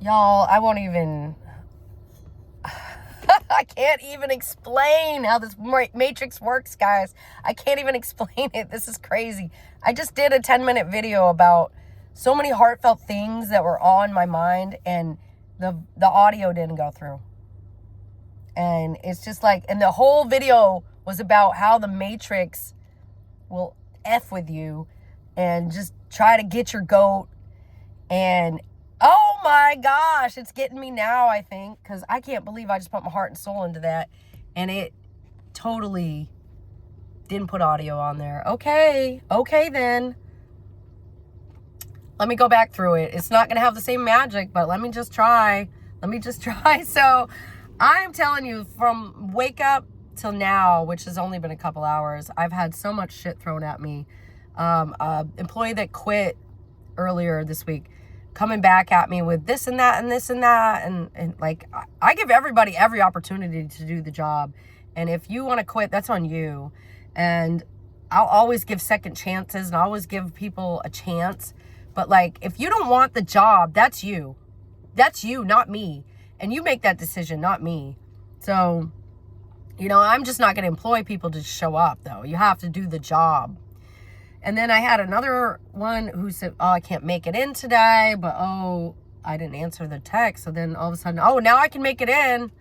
Y'all, I won't even... I can't even explain how this matrix works, guys. I can't even explain it. This is crazy. I just did a 10-minute video about so many heartfelt things that were on my mind, and the audio didn't go through. And it's just like, and the whole video was about how the matrix will F with you and just try to get your goat. And oh my gosh, it's getting me now, I think, because I can't believe I just put my heart and soul into that, and it totally didn't put audio on there. Okay then. Let me go back through it. It's not going to have the same magic, but let me just try. So I'm telling you, from wake up till now, which has only been a couple hours, I've had so much shit thrown at me. Employee that quit earlier this week, coming back at me with this and that and this and that. And like, I give everybody every opportunity to do the job. And if you want to quit, that's on you. And I'll always give second chances and I always give people a chance. But like, if you don't want the job, that's you. That's you, not me. And you make that decision, not me. So, you know, I'm just not going to employ people to show up, though. You have to do the job. And then I had another one who said, oh, I can't make it in today, but oh, I didn't answer the text. So then all of a sudden, oh, now I can make it in.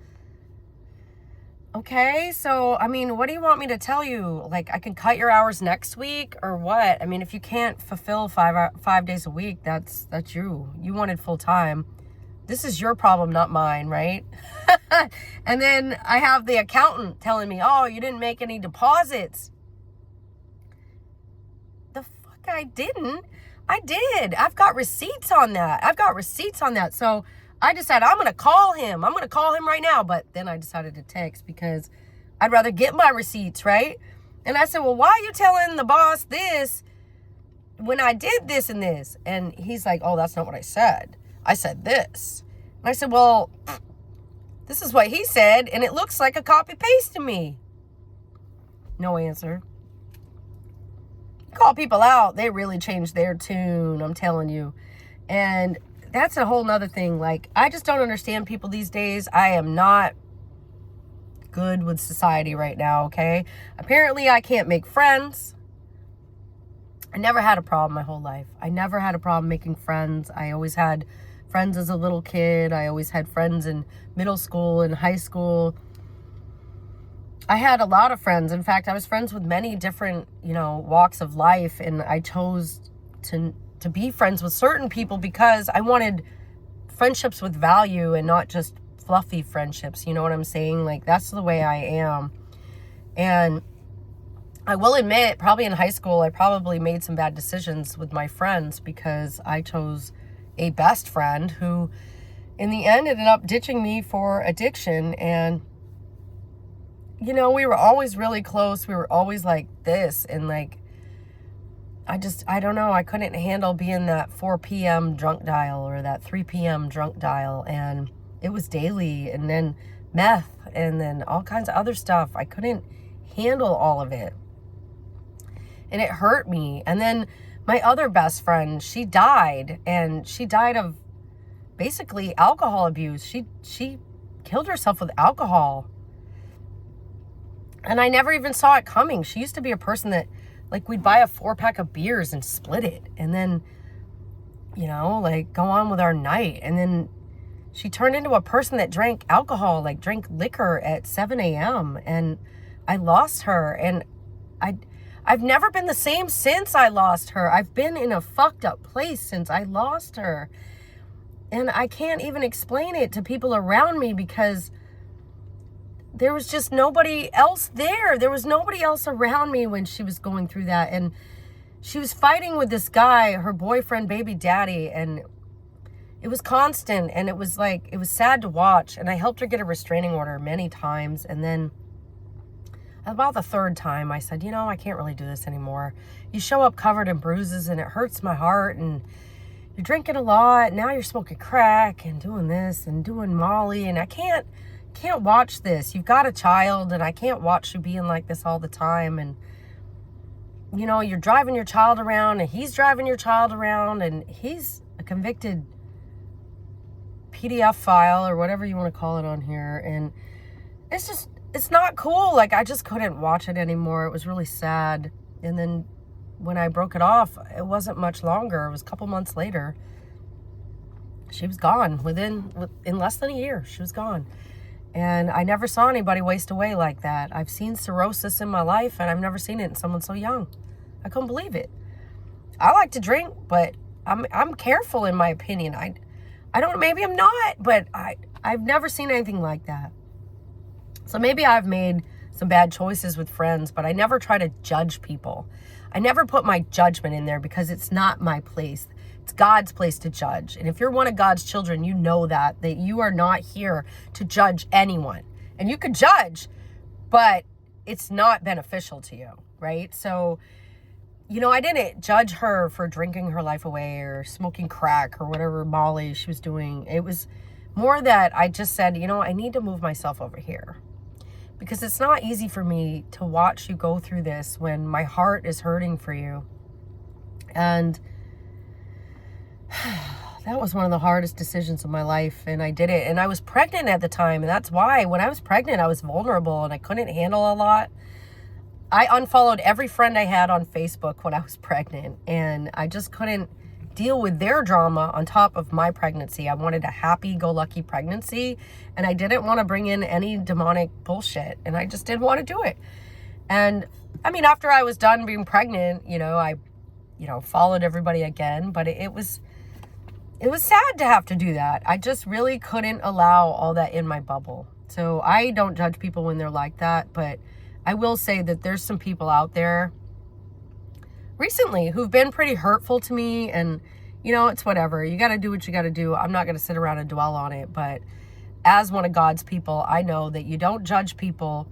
Okay, so, I mean, what do you want me to tell you? Like, I can cut your hours next week or what? I mean, if you can't fulfill 5 days a week, that's you. You wanted full time. This is your problem, not mine, right? And then I have the accountant telling me, oh, you didn't make any deposits. The fuck I didn't. I did. I've got receipts on that. So I decided I'm going to call him. Right now. But then I decided to text because I'd rather get my receipts, right? And I said, well, why are you telling the boss this when I did this and this? And he's like, oh, that's not what I said. I said this. And I said, well, this is what he said, and it looks like a copy-paste to me. No answer. Call people out, they really change their tune, I'm telling you. And that's a whole nother thing. Like, I just don't understand people these days. I am not good with society right now, okay? Apparently, I can't make friends. I never had a problem my whole life. I never had a problem making friends. I always had friends as a little kid. I always had friends in middle school and high school. I had a lot of friends. In fact, I was friends with many different, walks of life, and I chose to be friends with certain people because I wanted friendships with value and not just fluffy friendships. You know what I'm saying? Like, that's the way I am. And I will admit, probably in high school, I probably made some bad decisions with my friends because I chose a best friend who, in the end, ended up ditching me for addiction. And, we were always really close. We were always like this. And like, I don't know. I couldn't handle being that 4 p.m. drunk dial or that 3 p.m. drunk dial. And it was daily, and then meth, and then all kinds of other stuff. I couldn't handle all of it. And it hurt me. And then my other best friend, she died, and she died of basically alcohol abuse. She killed herself with alcohol. And I never even saw it coming. She used to be a person that, like, we'd buy a 4-pack of beers and split it. And then, go on with our night. And then she turned into a person that drank alcohol, like drank liquor at 7 a.m. And I lost her. And I've never been the same since I lost her. I've been in a fucked up place since I lost her. And I can't even explain it to people around me because there was just nobody else there. There was nobody else around me when she was going through that. And she was fighting with this guy, her boyfriend, baby daddy. And it was constant. And it was sad to watch. And I helped her get a restraining order many times. And then about the third time, I said, I can't really do this anymore. You show up covered in bruises and it hurts my heart, and you're drinking a lot. Now you're smoking crack and doing this and doing Molly, and I can't watch this. You've got a child, and I can't watch you being like this all the time. And, you're driving your child around, and he's driving your child around, and he's a convicted PDF file or whatever you want to call it on here. And it's not cool. Like, I just couldn't watch it anymore. It was really sad. And then when I broke it off, it wasn't much longer. It was a couple months later. She was gone in less than a year. She was gone. And I never saw anybody waste away like that. I've seen cirrhosis in my life, and I've never seen it in someone so young. I couldn't believe it. I like to drink, but I'm careful in my opinion. I don't, maybe I'm not, but I've never seen anything like that. So maybe I've made some bad choices with friends, but I never try to judge people. I never put my judgment in there because it's not my place. It's God's place to judge. And if you're one of God's children, you know that you are not here to judge anyone. And you can judge, but it's not beneficial to you, right? So, I didn't judge her for drinking her life away or smoking crack or whatever Molly she was doing. It was more that I just said, I need to move myself over here. Because it's not easy for me to watch you go through this when my heart is hurting for you. And that was one of the hardest decisions of my life, and I did it. And I was pregnant at the time, and that's why when I was pregnant, I was vulnerable and I couldn't handle a lot. I unfollowed every friend I had on Facebook when I was pregnant, and I just couldn't deal with their drama on top of my pregnancy. I wanted a happy-go-lucky pregnancy, and I didn't want to bring in any demonic bullshit, and I just didn't want to do it. And I mean, after I was done being pregnant, I followed everybody again, but it was sad to have to do that. I just really couldn't allow all that in my bubble. So I don't judge people when they're like that, but I will say that there's some people out there recently who've been pretty hurtful to me, and it's whatever. You got to do what you got to do. I'm not going to sit around and dwell on it, but as one of God's people, I know that you don't judge people,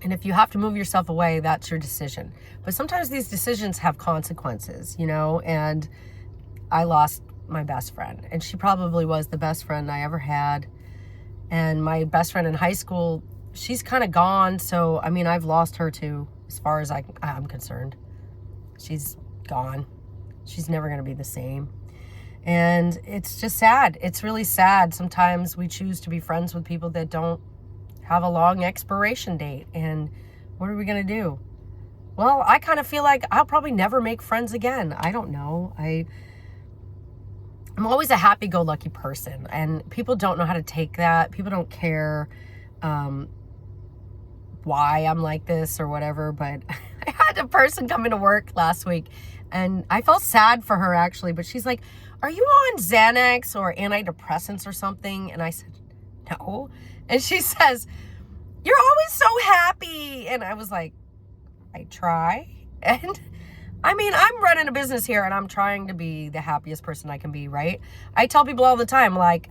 and if you have to move yourself away, that's your decision. But sometimes these decisions have consequences, and I lost my best friend, and she probably was the best friend I ever had. And my best friend in high school, she's kind of gone. So, I mean, I've lost her too, as far as I'm concerned. She's gone. She's never going to be the same. And it's just sad. It's really sad. Sometimes we choose to be friends with people that don't have a long expiration date. And what are we going to do? Well, I kind of feel like I'll probably never make friends again. I don't know. I'm always a happy-go-lucky person, and people don't know how to take that. People don't care why I'm like this or whatever, but I had a person come into work last week, and I felt sad for her, actually, but she's like, "Are you on Xanax or antidepressants or something?" And I said, "No." And she says, "You're always so happy." And I was like, I try. And I mean, I'm running a business here, and I'm trying to be the happiest person I can be, right? I tell people all the time, like,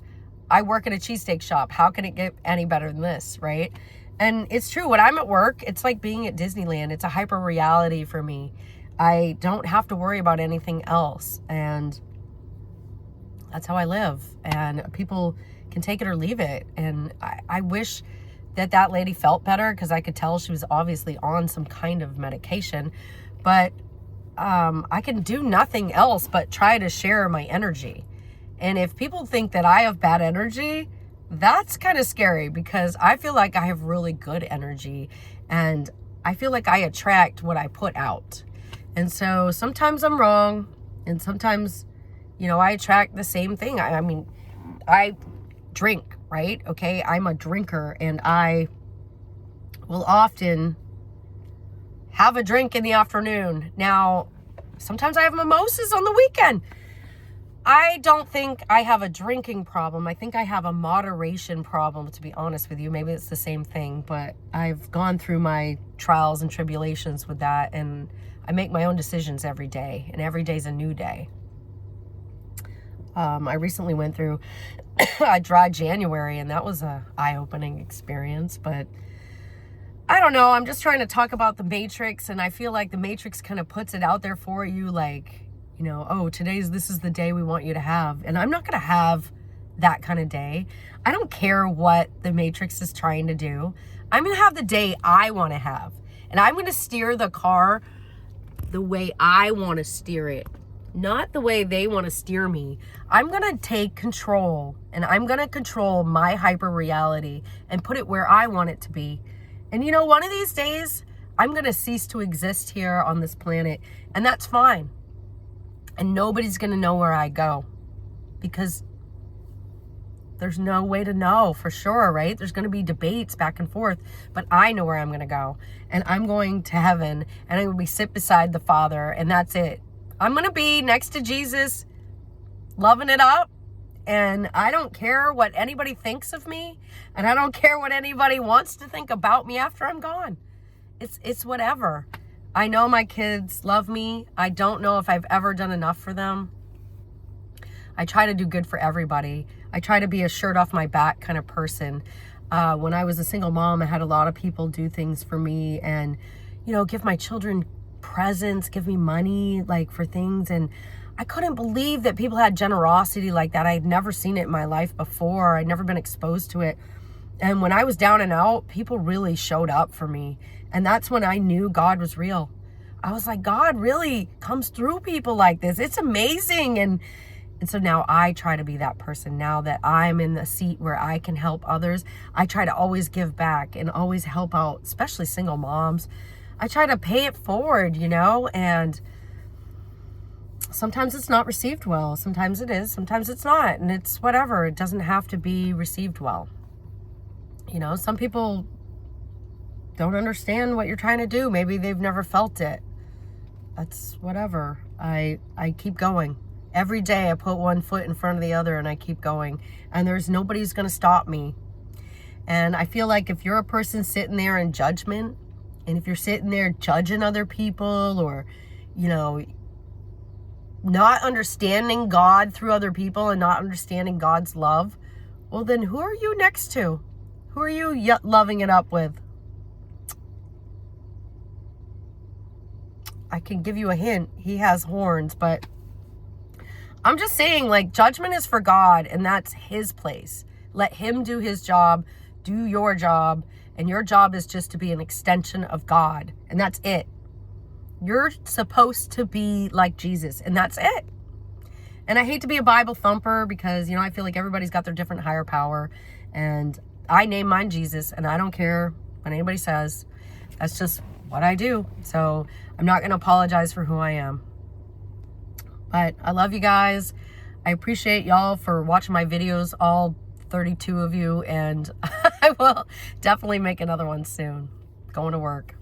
I work at a cheesesteak shop. How can it get any better than this, right? And it's true. When I'm at work, it's like being at Disneyland. It's a hyper reality for me. I don't have to worry about anything else. And that's how I live. And people can take it or leave it. And I wish that lady felt better, because I could tell she was obviously on some kind of medication. But I can do nothing else but try to share my energy. And if people think that I have bad energy, that's kind of scary, because I feel like I have really good energy, and I feel like I attract what I put out. And so sometimes I'm wrong, and sometimes, I attract the same thing. I mean, I drink, right? Okay, I'm a drinker, and I will often have a drink in the afternoon. Now, sometimes I have mimosas on the weekend. I don't think I have a drinking problem. I think I have a moderation problem, to be honest with you. Maybe it's the same thing, but I've gone through my trials and tribulations with that, and I make my own decisions every day, and every day's a new day. I recently went through a dry January, and that was a eye-opening experience, but I don't know. I'm just trying to talk about the Matrix, and I feel like the Matrix kind of puts it out there for you, like, oh, this is the day we want you to have. And I'm not going to have that kind of day. I don't care what the Matrix is trying to do. I'm going to have the day I want to have. And I'm going to steer the car the way I want to steer it. not the way they want to steer me. I'm going to take control, and I'm going to control my hyper reality and put it where I want it to be. And you know, one of these days, I'm going to cease to exist here on this planet, and that's fine. And nobody's going to know where I go, because there's no way to know for sure, right? There's going to be debates back and forth, but I know where I'm going to go, and I'm going to heaven, and I'm going to be sit beside the Father, and that's it. I'm going to be next to Jesus, loving it up, and I don't care what anybody thinks of me, and I don't care what anybody wants to think about me after I'm gone. It's whatever. I know my kids love me. I don't know if I've ever done enough for them. I try to do good for everybody. I try to be a shirt off my back kind of person. When I was a single mom, I had a lot of people do things for me and, you know, give my children presents, give me money, like, for things. And I couldn't believe that people had generosity like that. I had never seen it in my life before. I'd never been exposed to it. And when I was down and out, people really showed up for me. And that's when I knew God was real. I was like, God really comes through people like this. It's amazing. And so now I try to be that person. Now that I'm in the seat where I can help others, I try to always give back and always help out, especially single moms. I try to pay it forward, you know, and sometimes it's not received well. Sometimes it is, sometimes it's not. And it's whatever. It doesn't have to be received well. You know, some people don't understand what you're trying to do. Maybe they've never felt it. That's whatever. I keep going. Every day I put one foot in front of the other and I keep going. And there's nobody who's going to stop me. And I feel like if you're a person sitting there in judgment, and if you're sitting there judging other people, or, you know, not understanding God through other people and not understanding God's love, well, then who are you next to? Who are you loving it up with? I can give you a hint. He has horns, but I'm just saying, like, judgment is for God, and that's his place. Let him do his job, do your job, and your job is just to be an extension of God, and that's it. You're supposed to be like Jesus, and that's it. And I hate to be a Bible thumper because, you know, I feel like everybody's got their different higher power, and I name mine Jesus, and I don't care what anybody says. That's just what I do. So I'm not going to apologize for who I am. But I love you guys. I appreciate y'all for watching my videos, all 32 of you, and I will definitely make another one soon. Going to work.